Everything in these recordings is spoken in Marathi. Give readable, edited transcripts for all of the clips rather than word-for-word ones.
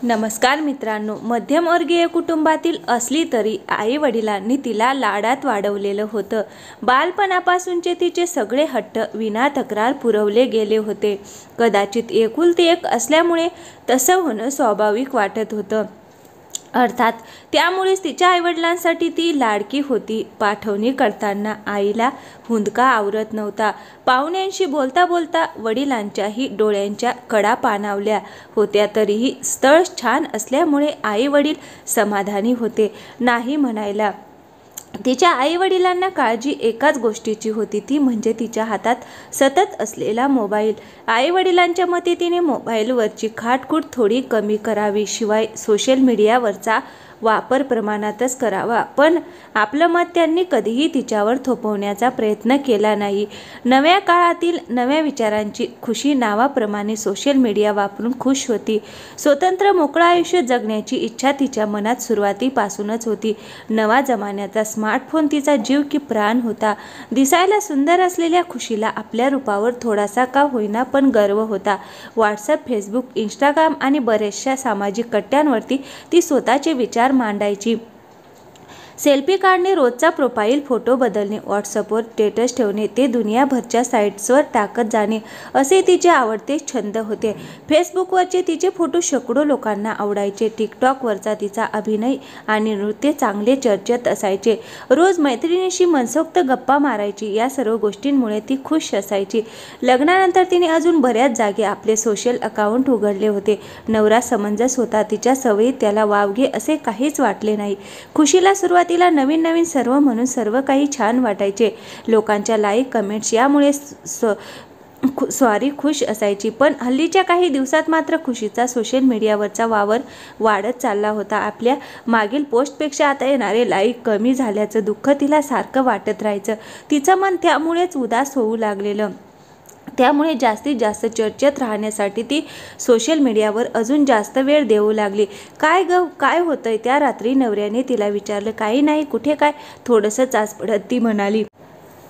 नमस्कार मित्रांनो, मध्यमवर्गीय कुटुंबातील असली तरी आई वडिलांनी तिला लाडात वाढवलेलं होतं. बालपणापासूनचे तिचे सगळे हट्ट विना तक्रार पुरवले गेले होते. कदाचित एकुलती एक असल्यामुळे तसं होणं स्वाभाविक वाटत होतं. अर्थात त्यामुळेच तिच्या आईवडिलांसाठी ती लाडकी होती. पाठवणी करताना आईला हुंदका आवरत नव्हता. पाहुण्यांशी बोलता बोलता वडिलांच्याही डोळ्यांच्या कडा पाणावल्या होत्या. तरीही स्थळ छान असल्यामुळे आई वडील समाधानी होते. नाही म्हणायला तिच्या आई वडिलांना काळजी एकाच गोष्टीची होती, ती म्हणजे तिच्या हातात सतत असलेला मोबाईल. आई वडिलांच्या मते तिने मोबाईलवरची खाटकूट थोडी कमी करावी, शिवाय सोशल मीडियावरचा वापर प्रमाणातच करावा. पण आपलं मत त्यांनी कधीही तिच्यावर थोपवण्याचा प्रयत्न केला नाही. नव्या काळातील नव्या विचारांची खुशी नावाप्रमाणे सोशल मीडिया वापरून खुश होती. स्वतंत्र मोकळं आयुष्य जगण्याची इच्छा तिच्या मनात सुरुवातीपासूनच होती. नवा जमान्याचा स्मार्टफोन तिचा जीव की प्राण होता. दिसायला सुंदर असलेल्या खुशीला आपल्या रूपावर थोडासा का होईना पण गर्व होता. व्हॉट्सअप, फेसबुक, इंस्टाग्राम आणि बऱ्याचशा सामाजिक कट्ट्यांवरती ती स्वतःचे विचार मांडायची. सेल्फी काढणे, रोजचा प्रोफाईल फोटो बदलणे, व्हॉट्सअपवर स्टेटस ठेवणे, ते दुनियाभरच्या साईट्सवर टाकत जाणे असे तिचे आवडते छंद होते. फेसबुकवरचे तिचे फोटो शेकडो लोकांना आवडायचे. टिकटॉकवरचा तिचा अभिनय आणि नृत्य चांगले चर्चेत असायचे. रोज मैत्रिणीशी मनसोक्त गप्पा मारायची. या सर्व गोष्टींमुळे ती खुश असायची. लग्नानंतर तिने अजून बऱ्याच जागी आपले सोशल अकाउंट उघडले होते. नवरा समंजस होता. तिच्या सवयी त्याला वावगे असे काहीच वाटले नाही. खुशीला तिला नवीन नवीन सर्व म्हणून सर्व काही छान वाटायचे. लोकांच्या लाईक, कमेंट्स यामुळे खुश असायची. पण हल्लीच्या काही दिवसात मात्र खुशीचा सोशल मीडियावरचा वावर वाढत चालला होता. आपल्या मागील पोस्टपेक्षा आता येणारे लाईक कमी झाल्याचं दुःख तिला सारखं वाटत राहायचं. तिचं मन त्यामुळेच उदास होऊ लागलेलं. त्यामुळे जास्तीत जास्त चर्चेत राहण्यासाठी ती सोशल मीडियावर अजून जास्त वेळ देऊ लागली. काय होतंय? त्या रात्री नवऱ्याने तिला विचारलं. काही नाही. कुठे काय? थोडंसं चाच पडत ती म्हणाली.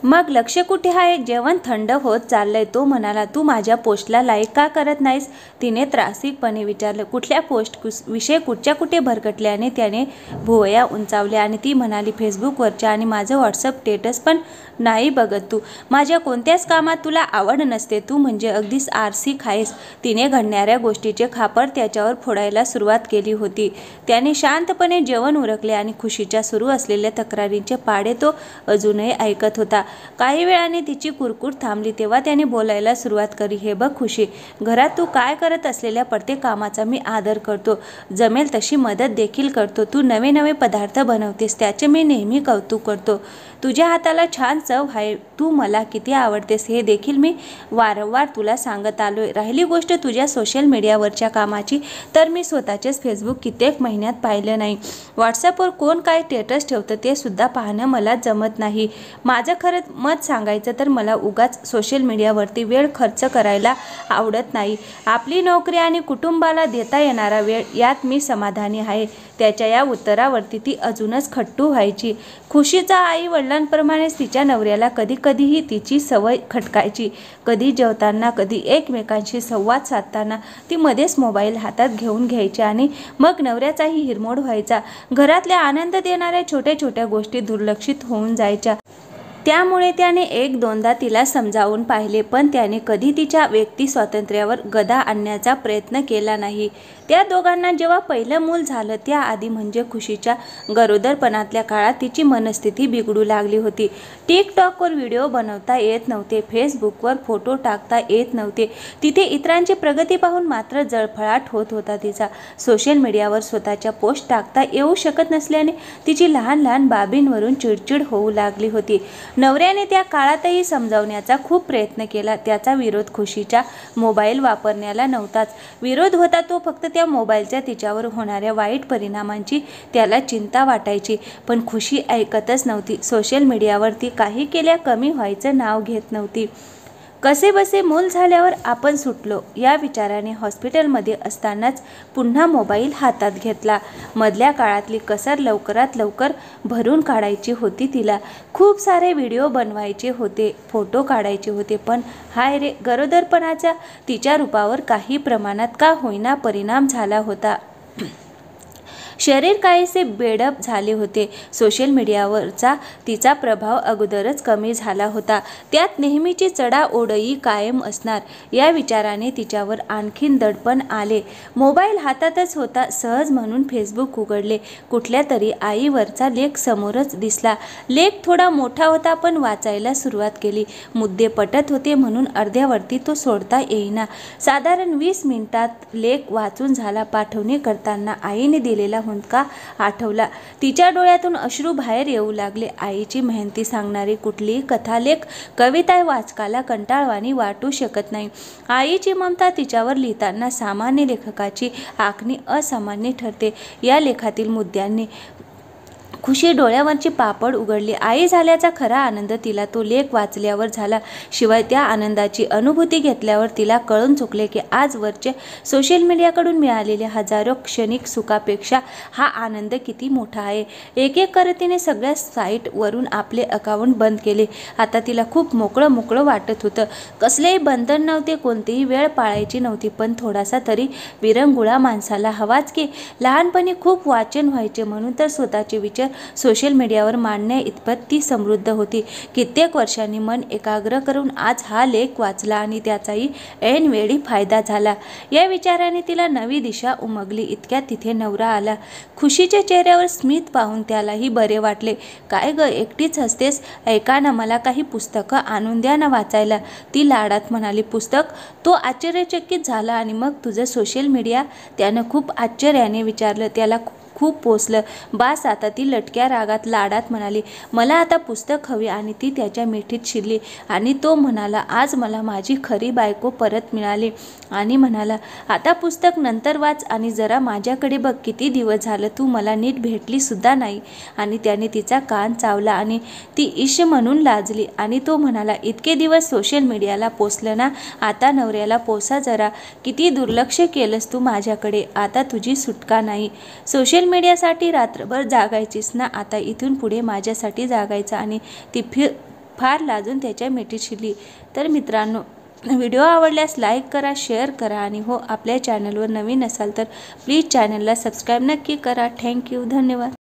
मग लक्ष कुठे आहे? जेवण थंड होत चाललंय. तो म्हणाला, तू माझ्या पोस्टला लाईक का करत नाहीस? तिने त्रासिकपणे विचारलं. कुठल्या पोस्ट? विषय कुठे भरकटल्याने त्याने भुवया उंचावल्या आणि ती म्हणाली, फेसबुकवरच्या. आणि माझं व्हॉट्सअप स्टेटस पण नाही बघत तू. माझ्या कोणत्याच कामात तुला आवड नसते. तू म्हणजे अगदीच आरसिक आहेस. तिने घडणाऱ्या गोष्टीचे खापर त्याच्यावर फोडायला सुरुवात केली होती. त्याने शांतपणे जेवण उरकले आणि खुशीच्या सुरू असलेल्या तक्रारींचे पाढे तो अजूनही ऐकत होता. काही वेळाने तिची कुरकुर थांबली तेव्हा त्याने बोलायला सुरुवात केली. हे बघ खुशी, घरात तू काय करत असलेल्या प्रत्येक कामाचा मी आदर करतो. जमेल तशी मदत देखील करतो. तू नवे नवे पदार्थ बनवतेस त्याचे मी नेहमी कौतुक करतो. तुझ्या हाताला छान चव आहे. तू मला किती आवडतेस हे देखील मी वारंवार तुला सांगत आलोय. राहिली गोष्ट तुझ्या सोशल मीडियावरच्या कामाची, तर मी स्वतःचेच फेसबुक कित्येक महिन्यात पाहिलं नाही. व्हॉट्सअपवर कोण काय स्टेटस ठेवतं ते सुद्धा पाहणं मला जमत नाही. माझं खरं मत सांगायचं तर मला उगाच सोशल मीडियावरती वेळ खर्च करायला आवडत नाही. आपली नोकरी आणि कुटुंबाला देता येणारा वेळ यात मी समाधानी आहे. त्याच्या या उत्तरावरती ती अजूनच खट्टू व्हायची. खुशीचा आई वडिलांप्रमाणेच तिच्या नवऱ्याला कधीही तिची सवय खटकायची. कधी जेवताना, कधी एकमेकांशी संवाद साधताना ती मध्येच मोबाईल हातात घेऊन घ्यायची आणि मग नवऱ्याचाही हिरमोड व्हायचा. घरातल्या आनंद देणाऱ्या छोट्या छोट्या गोष्टी दुर्लक्षित होऊन जायच्या. त्यामुळे त्याने एक दोनदा तिला समजावून पाहिले, पण त्याने कधी तिच्या व्यक्ती स्वातंत्र्यावर गदा आणण्याचा प्रयत्न केला नाही. त्या दोघांना जेव्हा पहिलं मूल झालं त्याआधी म्हणजे खुशीच्या गरोदरपणातल्या काळात तिची मनस्थिती बिघडू लागली होती. टिकटॉकवर व्हिडिओ बनवता येत नव्हते. फेसबुकवर फोटो टाकता येत नव्हते. तिथे इतरांची प्रगती पाहून मात्र जळफळाट होत होता तिचा. सोशल मीडियावर स्वतःच्या पोस्ट टाकता येऊ शकत नसल्याने तिची लहान लहान बाबींवरून चिडचिड होऊ लागली होती. नवऱ्याने त्या काळातही समजावण्याचा खूप प्रयत्न केला. त्याचा विरोध खुशीच्या मोबाईल वापरण्याला नव्हताच. विरोध होता तो फक्त त्या मोबाईलच्या तिच्यावर होणाऱ्या वाईट परिणामांची त्याला चिंता वाटायची. पण खुशी ऐकतच नव्हती. सोशल मीडियावरती काही केल्या कमी व्हायचं नाव घेत नव्हती. कसेबसे मूल झाल्यावर आपण सुटलो या विचाराने हॉस्पिटलमध्ये असतानाच पुन्हा मोबाईल हातात घेतला. मधल्या काळातली कसर लवकरात लवकर भरून काढायची होती तिला. खूप सारे व्हिडिओ बनवायचे होते, फोटो काढायचे होते. पण हाय रे, गरोदरपणाचा तिच्या रूपावर काही प्रमाणात का होईना परिणाम झाला होता. शरीर काहीसे बेडप झाले होते. सोशल मीडियावरचा तिचा प्रभाव अगोदरच कमी झाला होता, त्यात नेहमीची चढाओढही कायम असणार या विचाराने तिच्यावर आणखीन दडपण आले. मोबाईल हातातच होता. सहज म्हणून फेसबुक उघडले. कुठल्या तरी आईवरचा लेख समोरच दिसला. लेख थोडा मोठा होता, पण वाचायला सुरुवात केली. मुद्दे पटत होते म्हणून अर्ध्यावरती तो सोडता येईना. साधारण 20 मिनिटात लेख वाचून झाला. पाठवणी करताना आईने दिलेला हुंदका आठवला. तिच्या डोळ्यातून अश्रू बाहेर येऊ लागले. आईची मेहनती सांगणारी कुठलीही कथालेख कविता वाचकाला कंटाळवाणी वाटू शकत नाही. आईची ममता तिच्यावर लिहिताना सामान्य लेखकाची आखणी असामान्य ठरते. या लेखातील मुद्द्यांनी खुशी डोळ्यावरची पापड उघडली. आई झाल्याचा खरा आनंद तिला तो लेख वाचल्यावर झाला. शिवाय त्या आनंदाची अनुभूती घेतल्यावर तिला कळून चुकले की आजवरचे सोशल मीडियाकडून मिळालेल्या हजारो क्षणिक सुखापेक्षा हा आनंद किती मोठा आहे. एक एक करत तिने सगळ्या साईटवरून आपले अकाउंट बंद केले. आता तिला खूप मोकळं मोकळं वाटत होतं. कसलेही बंधन नव्हते, कोणतीही वेळ पाळायची नव्हती. पण थोडासा तरी विरंगुळा माणसाला हवाच की. लहानपणी खूप वाचन व्हायचे म्हणून तर स्वतःचे विचार सोशल मीडियावर मांडण्या इतपत ती समृद्ध होती. कित्येक वर्षांनी मन एकाग्र करून आज हा लेख वाचला आणि त्याचाही ऐनवेळी फायदा झाला या विचाराने तिला नवी दिशा उमगली. इतक्यात तिथे नवरा आला. खुशीच्या चेहऱ्यावर स्मित पाहून त्यालाही बरे वाटले. काय ग, एकटीच हसतेस? ऐका ना, मला काही पुस्तकं आणून द्या ना वाचायला, ती लाडात म्हणाली. पुस्तक? तो आश्चर्यचकित झाला. आणि मग तुझं सोशल मीडिया? त्यानं खूप आश्चर्याने विचारलं. त्याला खूप पोचलं. बास आता, ती लटक्या रागात लाडात म्हणाली. मला आता पुस्तक हवी. आणि ती त्याच्या मिठीत शिरली आणि तो म्हणाला, आज मला माझी खरी बायको परत मिळाली. आणि म्हणाला, आता पुस्तक नंतर वाच आणि जरा माझ्याकडे बघ. किती दिवस झालं तू मला नीट भेटली सुद्धा नाही. आणि त्याने तिचा कान चावला आणि ती इश म्हणून लाजली. आणि तो म्हणाला, इतके दिवस सोशल मीडियाला पोचलं ना, आता नवऱ्याला पोसा जरा. किती दुर्लक्ष केलंस तू माझ्याकडे. आता तुझी सुटका नाही. सोशल मीडियासाठी रात्रभर जागायचीस ना, आता इथून पुढे माझ्यासाठी जागायचं. आणि ती फार लाजून त्याच्या मिठीत शिरली. तर मित्रांनो, व्हिडिओ आवडल्यास लाईक करा, शेअर करा आणि हो, आपल्या चॅनलवर नवीन असाल तर प्लीज चॅनलला सबस्क्राईब नक्की करा. थँक्यू, धन्यवाद.